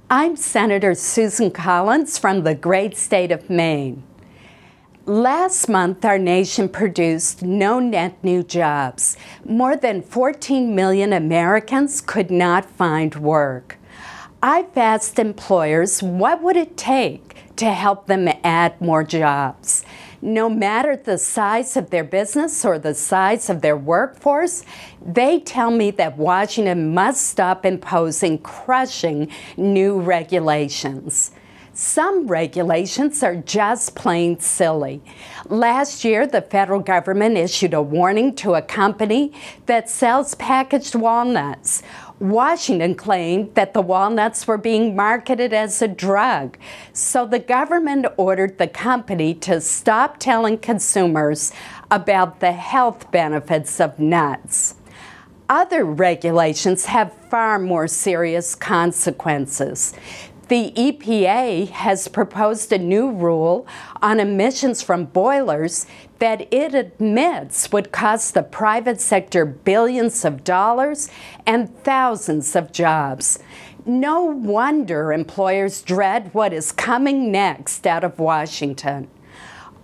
I'm Senator Susan Collins from the great state of Maine. Last month, our nation produced no net new jobs. More than 14 million Americans could not find work. I've asked employers what would it take to help them add more jobs. No matter the size of their business or the size of their workforce, they tell me that Washington must stop imposing crushing new regulations. Some regulations are just plain silly. Last year, the federal government issued a warning to a company that sells packaged walnuts. Washington claimed that the walnuts were being marketed as a drug, so the government ordered the company to stop telling consumers about the health benefits of nuts. Other regulations have far more serious consequences. The EPA has proposed a new rule on emissions from boilers that it admits would cost the private sector billions of dollars and thousands of jobs. No wonder employers dread what is coming next out of Washington.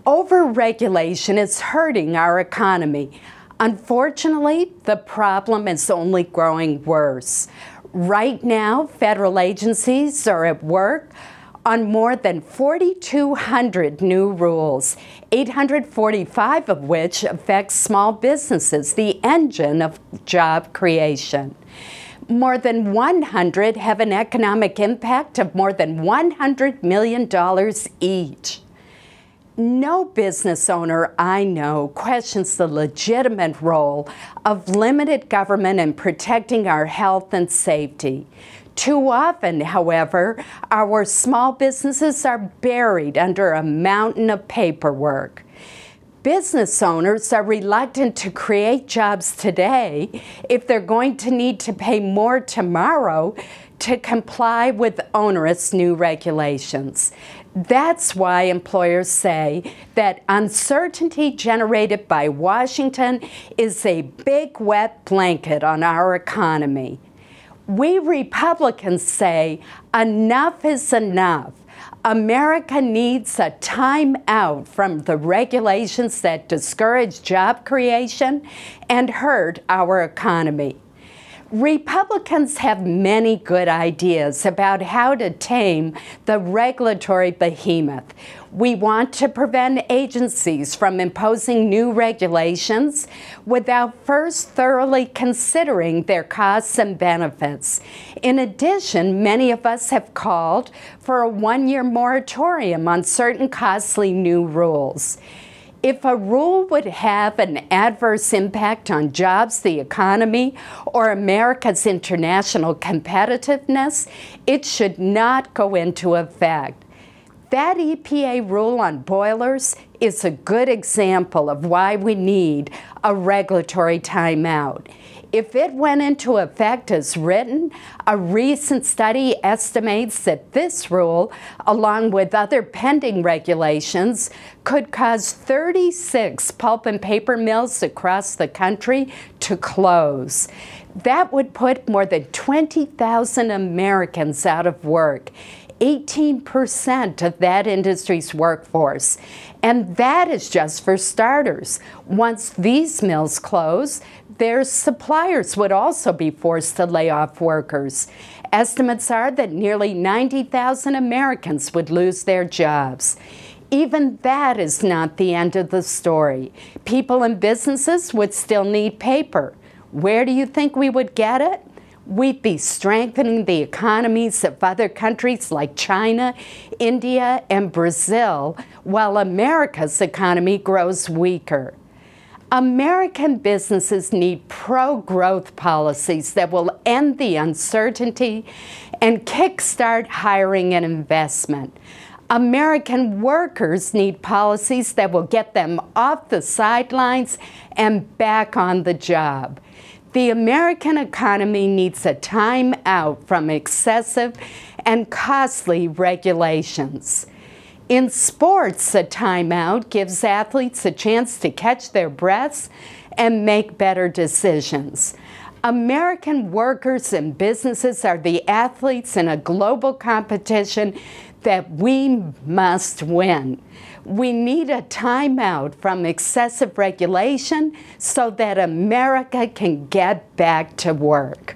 Overregulation is hurting our economy. Unfortunately, the problem is only growing worse. Right now, federal agencies are at work on more than 4,200 new rules, 845 of which affect small businesses, the engine of job creation. More than 100 have an economic impact of more than $100 million each. No business owner I know questions the legitimate role of limited government in protecting our health and safety. Too often, however, our small businesses are buried under a mountain of paperwork. Business owners are reluctant to create jobs today if they're going to need to pay more tomorrow to comply with onerous new regulations. That's why employers say that uncertainty generated by Washington is a big wet blanket on our economy. We Republicans say enough is enough. America needs a time out from the regulations that discourage job creation and hurt our economy. Republicans have many good ideas about how to tame the regulatory behemoth. We want to prevent agencies from imposing new regulations without first thoroughly considering their costs and benefits. In addition, many of us have called for a one-year moratorium on certain costly new rules. If a rule would have an adverse impact on jobs, the economy, or America's international competitiveness, it should not go into effect. That EPA rule on boilers is a good example of why we need a regulatory timeout. If it went into effect as written, a recent study estimates that this rule, along with other pending regulations, could cause 36 pulp and paper mills across the country to close. That would put more than 20,000 Americans out of work, 18% of that industry's workforce. And that is just for starters. Once these mills close, their suppliers would also be forced to lay off workers. Estimates are that nearly 90,000 Americans would lose their jobs. Even that is not the end of the story. People and businesses would still need paper. Where do you think we would get it? We'd be strengthening the economies of other countries like China, India, and Brazil, while America's economy grows weaker. American businesses need pro-growth policies that will end the uncertainty and kickstart hiring and investment. American workers need policies that will get them off the sidelines and back on the job. The American economy needs a time out from excessive and costly regulations. In sports, a timeout gives athletes a chance to catch their breaths and make better decisions. American workers and businesses are the athletes in a global competition that we must win. We need a timeout from excessive regulation so that America can get back to work.